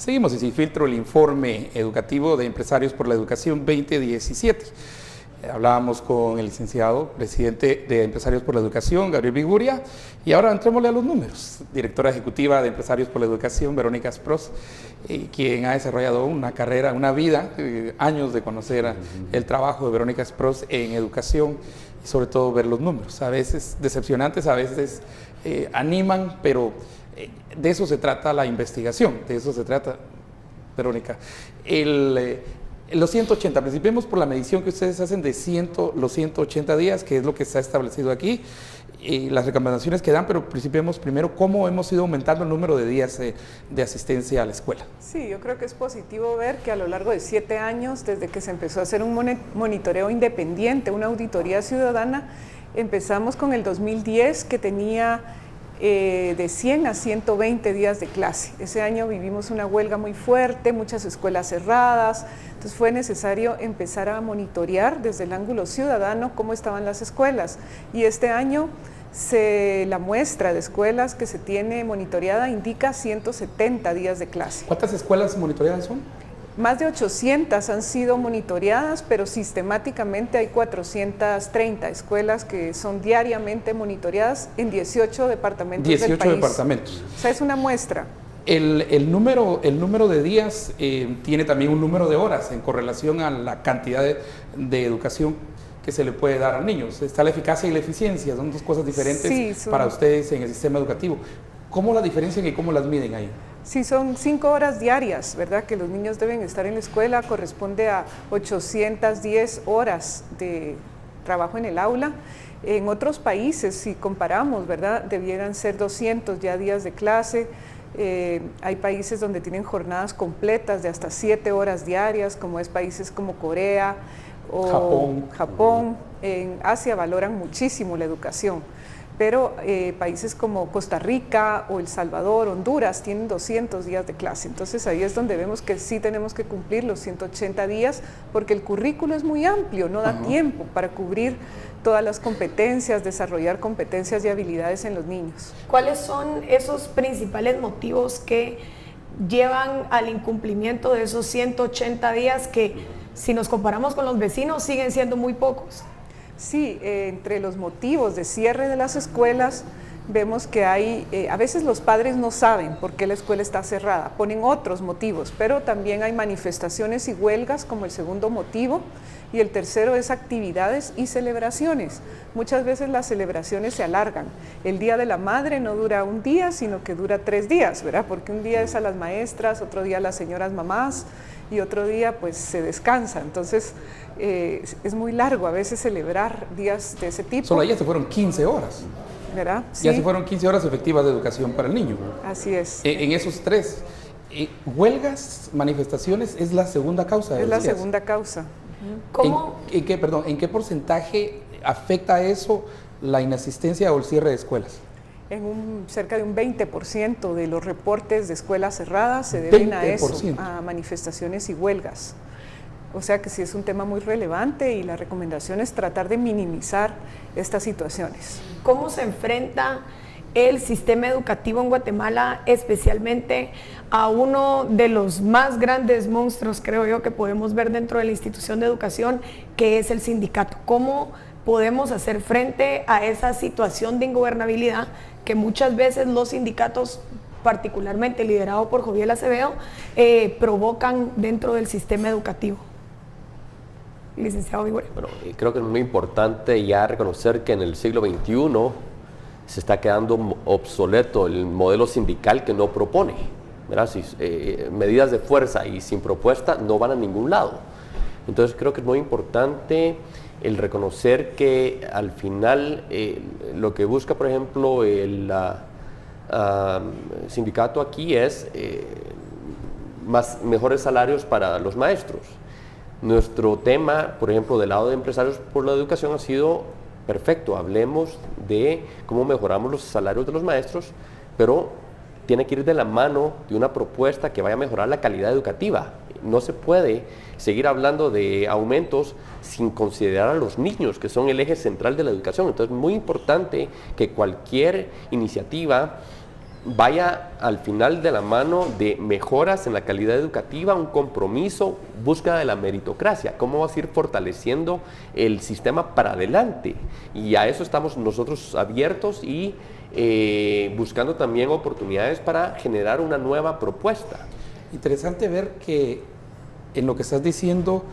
Seguimos y sin filtro el informe educativo de Empresarios por la Educación 2017. Hablábamos con el licenciado, presidente de Empresarios por la Educación, Gabriel Viguria, y ahora entrémosle a los números. Directora ejecutiva de Empresarios por la Educación, Verónica Spross, quien ha desarrollado una carrera, una vida, años de conocer el trabajo de Verónica Spross en educación y sobre todo ver los números. A veces decepcionantes, a veces animan, pero de eso se trata la investigación, de eso se trata, Verónica. Los 180, principiemos por la medición que ustedes hacen de los 180 días, que es lo que está establecido aquí, y las recomendaciones que dan, pero principiemos primero cómo hemos ido aumentando el número de días de asistencia a la escuela. Sí, yo creo que es positivo ver que a lo largo de 7 años, desde que se empezó a hacer un monitoreo independiente, una auditoría ciudadana, empezamos con el 2010 que tenía de 100 a 120 días de clase. Ese año vivimos una huelga muy fuerte, muchas escuelas cerradas, entonces fue necesario empezar a monitorear desde el ángulo ciudadano cómo estaban las escuelas. Y este año la muestra de escuelas que se tiene monitoreada indica 170 días de clase. ¿Cuántas escuelas monitoreadas son? Más de 800 han sido monitoreadas, pero sistemáticamente hay 430 escuelas que son diariamente monitoreadas en 18 departamentos del país. 18 departamentos. O sea, es una muestra. El número de días tiene también un número de horas en correlación a la cantidad de educación que se le puede dar a niños. Está la eficacia y la eficiencia, son dos cosas diferentes para ustedes en el sistema educativo. ¿Cómo la diferencian y cómo las miden ahí? Sí, son 5 horas diarias, ¿verdad? Que los niños deben estar en la escuela, corresponde a 810 horas de trabajo en el aula. En otros países, si comparamos, ¿verdad? Debieran ser 200 ya días de clase. Hay países donde tienen jornadas completas de hasta 7 horas diarias, como es países como Corea o Japón. En Asia valoran muchísimo la educación. Pero países como Costa Rica o El Salvador, Honduras, tienen 200 días de clase. Entonces ahí es donde vemos que sí tenemos que cumplir los 180 días, porque el currículo es muy amplio, no da tiempo para cubrir todas las competencias, desarrollar competencias y habilidades en los niños. ¿Cuáles son esos principales motivos que llevan al incumplimiento de esos 180 días que, si nos comparamos con los vecinos, siguen siendo muy pocos? Sí, entre los motivos de cierre de las escuelas vemos que hay, a veces los padres no saben por qué la escuela está cerrada, ponen otros motivos, pero también hay manifestaciones y huelgas como el segundo motivo, y el tercero es actividades y celebraciones. Muchas veces las celebraciones se alargan. El Día de la Madre no dura un día, sino que dura 3 días, ¿verdad? Porque un día es a las maestras, otro día a las señoras mamás, y otro día pues se descansa. Entonces es muy largo a veces celebrar días de ese tipo. Solo ayer se fueron 15 horas. ¿Verdad? Sí. Ya se fueron 15 horas efectivas de educación para el niño. Así es. En esos 3, huelgas, manifestaciones, es la segunda causa. Es la segunda causa. ¿Cómo? ¿En qué porcentaje afecta eso la inasistencia o el cierre de escuelas? En cerca de un 20% de los reportes de escuelas cerradas se deben 20%. a eso, a manifestaciones y huelgas. O sea que sí es un tema muy relevante y la recomendación es tratar de minimizar estas situaciones. ¿Cómo se enfrenta el sistema educativo en Guatemala, especialmente a uno de los más grandes monstruos, creo yo, que podemos ver dentro de la institución de educación, que es el sindicato? ¿Cómo podemos hacer frente a esa situación de ingobernabilidad que muchas veces los sindicatos, particularmente liderado por Joviel Acevedo, provocan dentro del sistema educativo? Licenciado Viguria. Bueno, creo que es muy importante ya reconocer que en el siglo XXI se está quedando obsoleto el modelo sindical que no propone, ¿verdad? Medidas de fuerza y sin propuesta no van a ningún lado. Entonces creo que es muy importante el reconocer que al final lo que busca, por ejemplo, el sindicato aquí es mejores salarios para los maestros. Nuestro tema, por ejemplo, del lado de Empresarios por la Educación ha sido perfecto. Hablemos de cómo mejoramos los salarios de los maestros, pero tiene que ir de la mano de una propuesta que vaya a mejorar la calidad educativa. No se puede seguir hablando de aumentos sin considerar a los niños, que son el eje central de la educación. Entonces es muy importante que cualquier iniciativa vaya al final de la mano de mejoras en la calidad educativa, un compromiso, búsqueda de la meritocracia, cómo vas a ir fortaleciendo el sistema para adelante. Y a eso estamos nosotros abiertos y buscando también oportunidades para generar una nueva propuesta. Interesante ver que en lo que estás diciendo,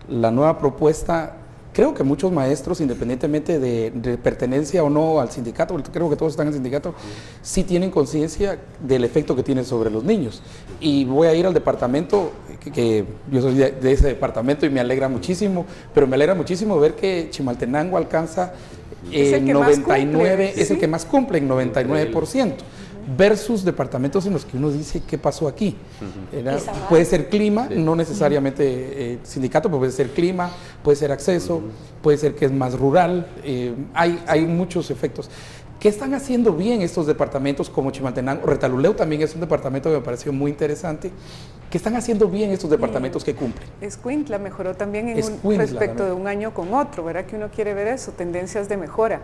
la nueva propuesta, creo que muchos maestros, independientemente de pertenencia o no al sindicato, porque creo que todos están en el sindicato, sí tienen conciencia del efecto que tiene sobre los niños. Y voy a ir al departamento, que yo soy de ese departamento y me alegra muchísimo, pero me alegra muchísimo ver que Chimaltenango alcanza 99, es el que más cumple en 99%. Versus departamentos en los que uno dice, ¿qué pasó aquí? Puede ser clima, no necesariamente sindicato, pero puede ser clima, puede ser acceso, puede ser que es más rural, hay muchos efectos. ¿Qué están haciendo bien estos departamentos como Chimaltenango? Retaluleu también es un departamento que me pareció muy interesante. ¿Qué están haciendo bien estos departamentos que cumplen? Escuintla mejoró también respecto de un año con otro, ¿verdad? Que uno quiere ver eso, tendencias de mejora.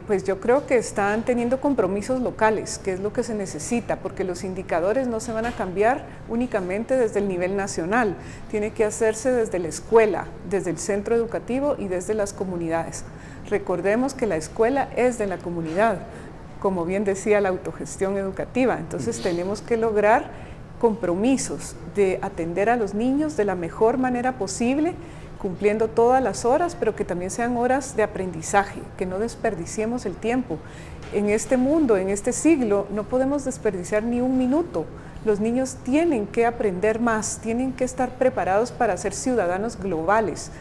Pues yo creo que están teniendo compromisos locales, que es lo que se necesita, porque los indicadores no se van a cambiar únicamente desde el nivel nacional, tiene que hacerse desde la escuela, desde el centro educativo y desde las comunidades. Recordemos que la escuela es de la comunidad, como bien decía la autogestión educativa, entonces tenemos que lograr compromisos de atender a los niños de la mejor manera posible, cumpliendo todas las horas, pero que también sean horas de aprendizaje, que no desperdiciemos el tiempo. En este mundo, en este siglo, no podemos desperdiciar ni un minuto. Los niños tienen que aprender más, tienen que estar preparados para ser ciudadanos globales,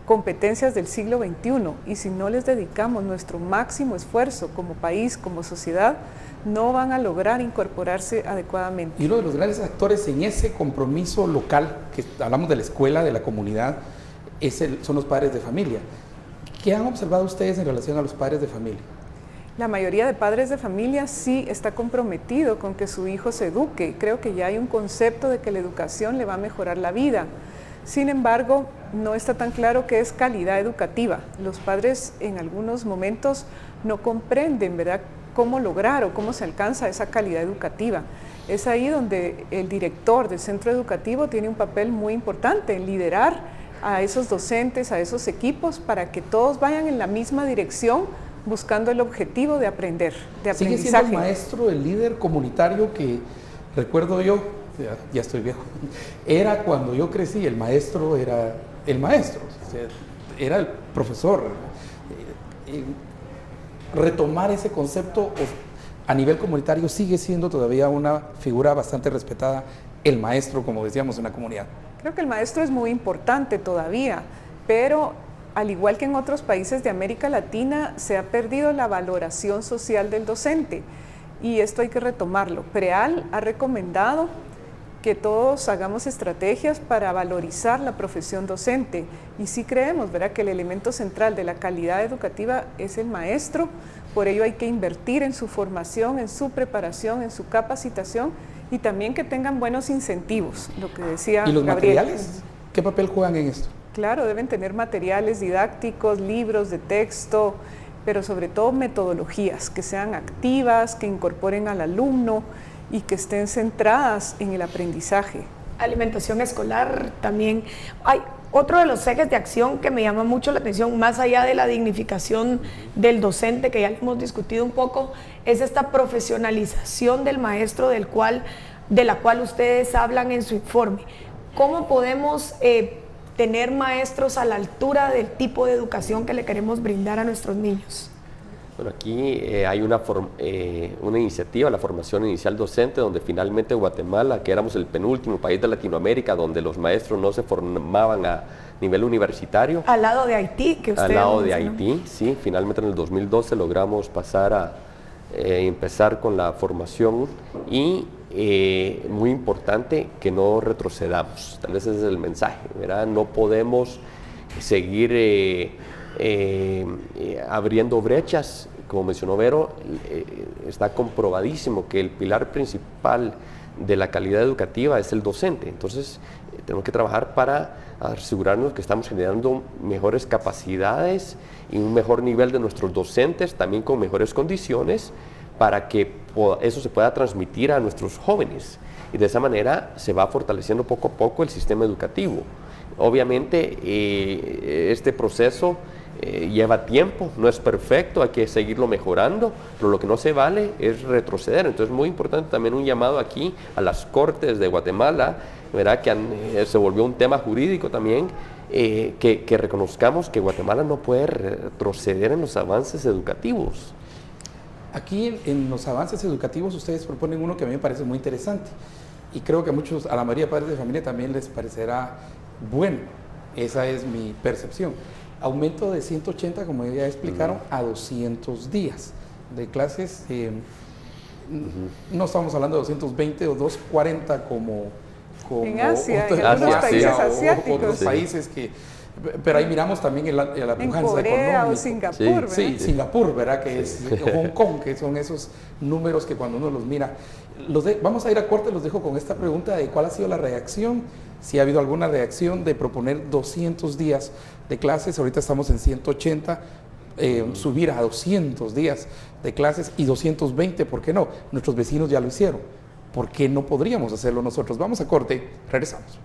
competencias del siglo XXI, y si no les dedicamos nuestro máximo esfuerzo como país, como sociedad, no van a lograr incorporarse adecuadamente. Y uno de los grandes actores en ese compromiso local, que hablamos de la escuela, de la comunidad, son los padres de familia. ¿Qué han observado ustedes en relación a los padres de familia? La mayoría de padres de familia sí está comprometido con que su hijo se eduque. Creo que ya hay un concepto de que la educación le va a mejorar la vida. Sin embargo, no está tan claro qué es calidad educativa. Los padres en algunos momentos no comprenden, ¿verdad?, cómo lograr o cómo se alcanza esa calidad educativa. Es ahí donde el director del centro educativo tiene un papel muy importante en liderar a esos docentes, a esos equipos, para que todos vayan en la misma dirección buscando el objetivo de aprender, de aprendizaje. ¿Sigue siendo el maestro, el líder comunitario que recuerdo yo, ya estoy viejo, era cuando yo crecí, el maestro era el maestro, o sea, era el profesor? Retomar ese concepto a nivel comunitario sigue siendo todavía una figura bastante respetada, el maestro, como decíamos, en la comunidad. Creo que el maestro es muy importante todavía, pero al igual que en otros países de América Latina, se ha perdido la valoración social del docente y esto hay que retomarlo. PREAL ha recomendado que todos hagamos estrategias para valorizar la profesión docente y sí creemos, ¿verdad?, que el elemento central de la calidad educativa es el maestro, por ello hay que invertir en su formación, en su preparación, en su capacitación y también que tengan buenos incentivos, lo que decía Gabriel. ¿Y los materiales? ¿Qué papel juegan en esto? Claro, deben tener materiales didácticos, libros de texto, pero sobre todo metodologías que sean activas, que incorporen al alumno y que estén centradas en el aprendizaje. Alimentación escolar también. Hay otro de los ejes de acción que me llama mucho la atención, más allá de la dignificación del docente, que ya hemos discutido un poco, es esta profesionalización del maestro de la cual ustedes hablan en su informe. ¿Cómo podemos tener maestros a la altura del tipo de educación que le queremos brindar a nuestros niños? Bueno, aquí hay una iniciativa, la formación inicial docente, donde finalmente Guatemala, que éramos el penúltimo país de Latinoamérica donde los maestros no se formaban a nivel universitario. Al lado de Haití, que usted... Al lado de Haití, sí. Finalmente en el 2012 logramos pasar a empezar con la formación y muy importante que no retrocedamos. Tal vez ese es el mensaje, ¿verdad? No podemos seguir abriendo brechas. Como mencionó Vero, está comprobadísimo que el pilar principal de la calidad educativa es el docente. Entonces, tenemos que trabajar para asegurarnos que estamos generando mejores capacidades y un mejor nivel de nuestros docentes, también con mejores condiciones, para que eso se pueda transmitir a nuestros jóvenes. Y de esa manera se va fortaleciendo poco a poco el sistema educativo. Obviamente este proceso lleva tiempo, no es perfecto, hay que seguirlo mejorando, pero lo que no se vale es retroceder. Entonces es muy importante también un llamado aquí a las Cortes de Guatemala, ¿verdad? Que se volvió un tema jurídico también, que reconozcamos que Guatemala no puede retroceder en los avances educativos. Aquí en los avances educativos ustedes proponen uno que a mí me parece muy interesante y creo que a la mayoría de padres de familia también les parecerá bueno. Esa es mi percepción. Aumento de 180, como ya explicaron, a 200 días de clases. No estamos hablando de 220 o 240 como en Asia, en algunos países o asiáticos. otros países que... Pero ahí miramos también la pujanza en Corea económica. o Singapur, ¿verdad? Sí, Singapur, ¿verdad? Que es Hong Kong, que son esos números que cuando uno los mira... Vamos a ir a corte, los dejo con esta pregunta de cuál ha sido la reacción, si ha habido alguna reacción de proponer 200 días de clases, ahorita estamos en 180, subir a 200 días de clases y 220, ¿por qué no? Nuestros vecinos ya lo hicieron, ¿por qué no podríamos hacerlo nosotros? Vamos a corte, regresamos.